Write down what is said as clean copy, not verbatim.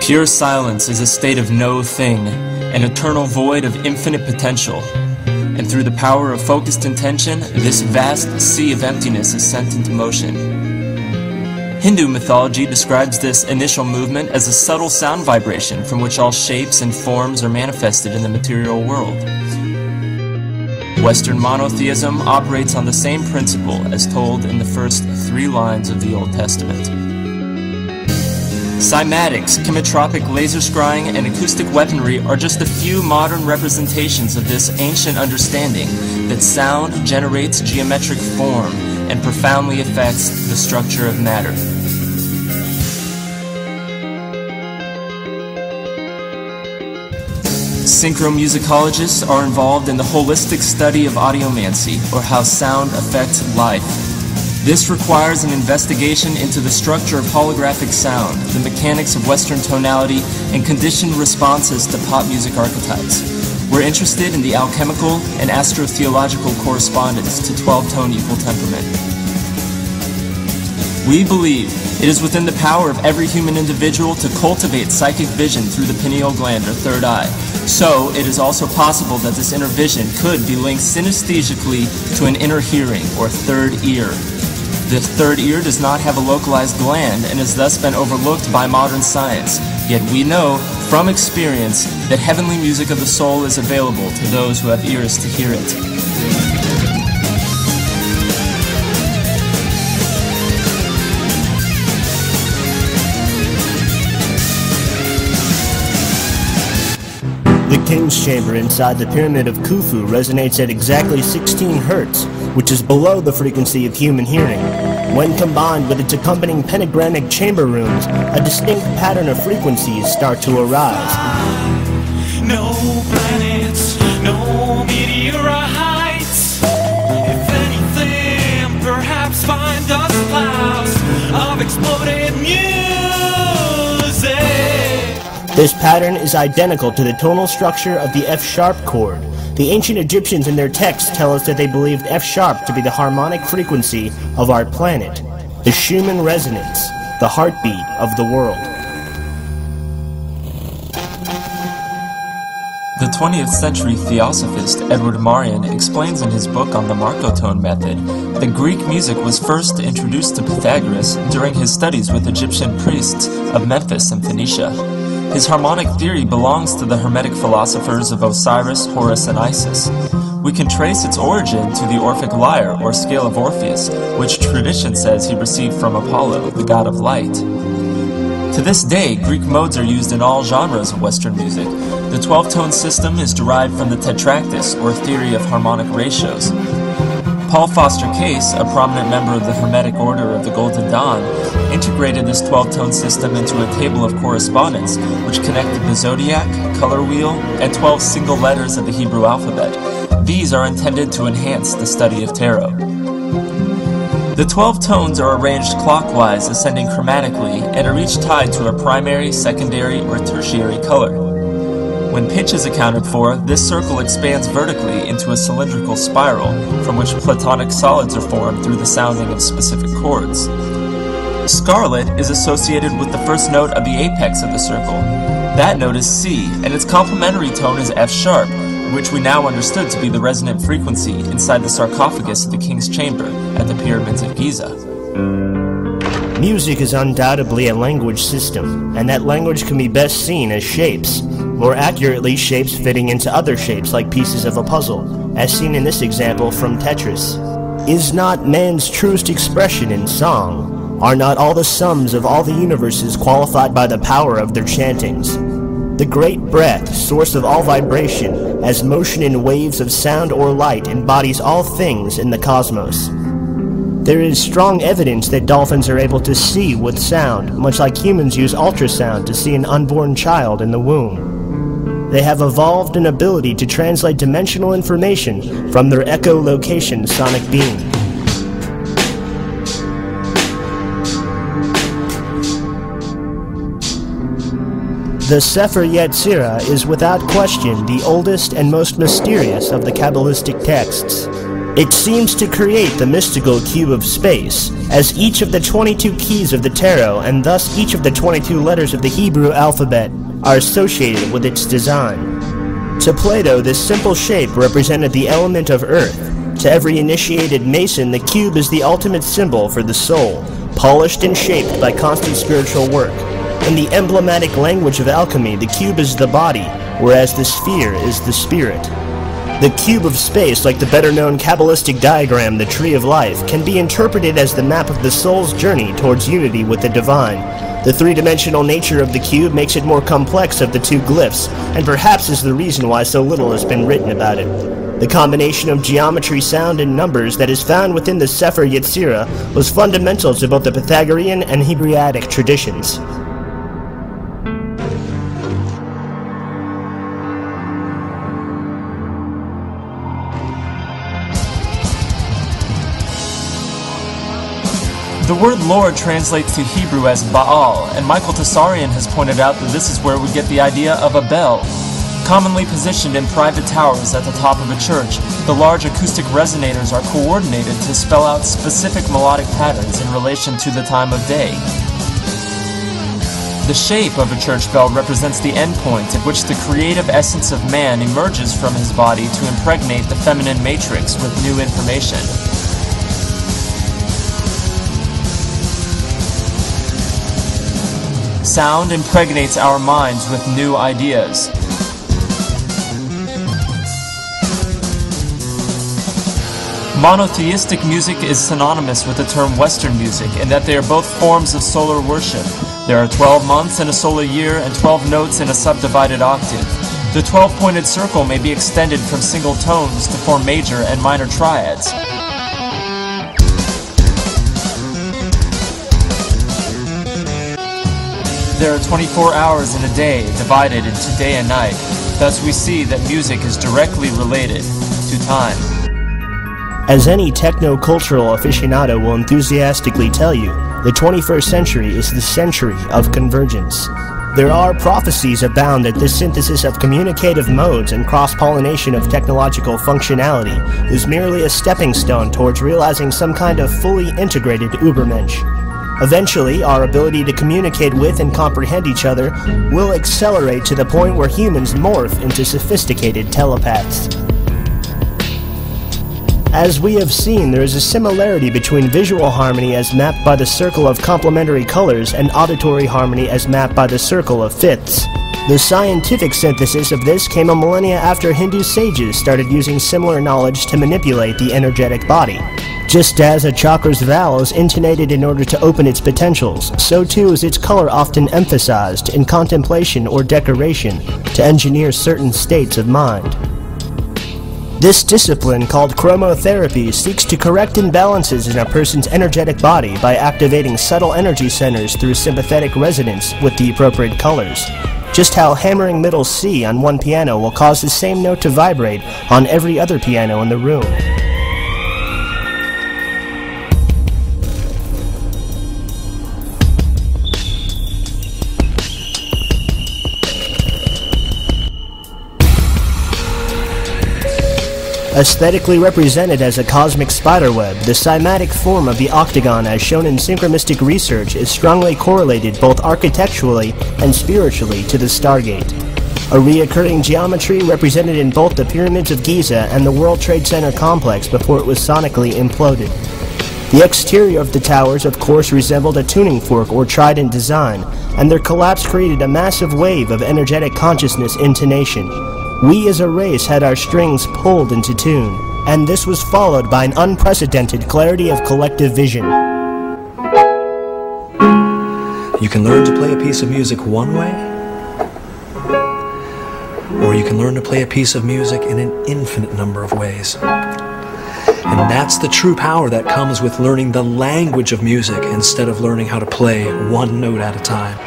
Pure silence is a state of no thing, an eternal void of infinite potential. And through the power of focused intention, this vast sea of emptiness is sent into motion. Hindu mythology describes this initial movement as a subtle sound vibration from which all shapes and forms are manifested in the material world. Western monotheism operates on the same principle as told in the first 3 lines of the Old Testament. Cymatics, chemotropic laser scrying, and acoustic weaponry are just a few modern representations of this ancient understanding that sound generates geometric form and profoundly affects the structure of matter. Synchromusicologists are involved in the holistic study of audiomancy, or how sound affects life. This requires an investigation into the structure of holographic sound, the mechanics of Western tonality, and conditioned responses to pop music archetypes. We're interested in the alchemical and astrotheological correspondence to 12-tone equal temperament. We believe it is within the power of every human individual to cultivate psychic vision through the pineal gland or third eye. So, it is also possible that this inner vision could be linked synesthesically to an inner hearing, or third ear. The third ear does not have a localized gland and has thus been overlooked by modern science. Yet we know, from experience, that heavenly music of the soul is available to those who have ears to hear it. The King's Chamber inside the Pyramid of Khufu resonates at exactly 16 Hz, which is below the frequency of human hearing. When combined with its accompanying pentagrammic chamber rooms, a distinct pattern of frequencies start to arise. No planets, no meteorites. If anything, perhaps find dust clouds of exploded music. This pattern is identical to the tonal structure of the F-sharp chord. The ancient Egyptians in their texts tell us that they believed F-sharp to be the harmonic frequency of our planet, the Schumann resonance, the heartbeat of the world. The 20th century theosophist Edward Marian explains in his book on the Marcotone method that Greek music was first introduced to Pythagoras during his studies with Egyptian priests of Memphis and Phoenicia. His harmonic theory belongs to the Hermetic philosophers of Osiris, Horus, and Isis. We can trace its origin to the Orphic lyre, or scale of Orpheus, which tradition says he received from Apollo, the god of light. To this day, Greek modes are used in all genres of Western music. The 12-tone system is derived from the tetractys, or theory of harmonic ratios. Paul Foster Case, a prominent member of the Hermetic Order of the Golden Dawn, integrated this 12-tone system into a table of correspondence which connected the zodiac, color wheel, and 12 single letters of the Hebrew alphabet. These are intended to enhance the study of tarot. The 12 tones are arranged clockwise, ascending chromatically, and are each tied to a primary, secondary, or tertiary color. When pitch is accounted for, this circle expands vertically into a cylindrical spiral, from which platonic solids are formed through the sounding of specific chords. Scarlet is associated with the first note of the apex of the circle. That note is C, and its complementary tone is F-sharp, which we now understood to be the resonant frequency inside the sarcophagus of the King's Chamber at the Pyramids of Giza. Music is undoubtedly a language system, and that language can be best seen as shapes. More accurately, shapes fitting into other shapes like pieces of a puzzle, as seen in this example from Tetris. Is not man's truest expression in song? Are not all the sums of all the universes qualified by the power of their chantings? The great breath, source of all vibration, as motion in waves of sound or light, embodies all things in the cosmos. There is strong evidence that dolphins are able to see with sound, much like humans use ultrasound to see an unborn child in the womb. They have evolved an ability to translate dimensional information from their echolocation sonic beam. The Sefer Yetzirah is without question the oldest and most mysterious of the Kabbalistic texts. It seems to create the mystical cube of space, as each of the 22 keys of the tarot, and thus each of the 22 letters of the Hebrew alphabet, are associated with its design. To Plato, this simple shape represented the element of earth. To every initiated Mason, the cube is the ultimate symbol for the soul, polished and shaped by constant spiritual work. In the emblematic language of alchemy, the cube is the body, whereas the sphere is the spirit. The cube of space, like the better-known Kabbalistic diagram, the Tree of Life, can be interpreted as the map of the soul's journey towards unity with the divine. The three-dimensional nature of the cube makes it more complex of the two glyphs, and perhaps is the reason why so little has been written about it. The combination of geometry, sound, and numbers that is found within the Sefer Yetzirah was fundamental to both the Pythagorean and Hebraic traditions. The word Lord translates to Hebrew as Baal, and Michael Tessarian has pointed out that this is where we get the idea of a bell. Commonly positioned in private towers at the top of a church, the large acoustic resonators are coordinated to spell out specific melodic patterns in relation to the time of day. The shape of a church bell represents the endpoint at which the creative essence of man emerges from his body to impregnate the feminine matrix with new information. Sound impregnates our minds with new ideas. Monotheistic music is synonymous with the term Western music in that they are both forms of solar worship. There are 12 months in a solar year and 12 notes in a subdivided octave. The 12-pointed circle may be extended from single tones to form major and minor triads. There are 24 hours in a day divided into day and night. Thus we see that music is directly related to time. As any techno-cultural aficionado will enthusiastically tell you, the 21st century is the century of convergence. There are prophecies abound that this synthesis of communicative modes and cross-pollination of technological functionality is merely a stepping stone towards realizing some kind of fully integrated Übermensch. Eventually, our ability to communicate with and comprehend each other will accelerate to the point where humans morph into sophisticated telepaths. As we have seen, there is a similarity between visual harmony as mapped by the circle of complementary colors and auditory harmony as mapped by the circle of fifths. The scientific synthesis of this came a millennia after Hindu sages started using similar knowledge to manipulate the energetic body. Just as a chakra's vow is intonated in order to open its potentials, so too is its color often emphasized in contemplation or decoration to engineer certain states of mind. This discipline, called chromotherapy, seeks to correct imbalances in a person's energetic body by activating subtle energy centers through sympathetic resonance with the appropriate colors. Just how hammering middle C on one piano will cause the same note to vibrate on every other piano in the room. Aesthetically represented as a cosmic spiderweb, the cymatic form of the octagon as shown in synchronistic research is strongly correlated both architecturally and spiritually to the Stargate. A reoccurring geometry represented in both the pyramids of Giza and the World Trade Center complex before it was sonically imploded. The exterior of the towers of course resembled a tuning fork or trident design, and their collapse created a massive wave of energetic consciousness intonation. We as a race had our strings pulled into tune, and this was followed by an unprecedented clarity of collective vision. You can learn to play a piece of music one way, or you can learn to play a piece of music in an infinite number of ways. And that's the true power that comes with learning the language of music instead of learning how to play one note at a time.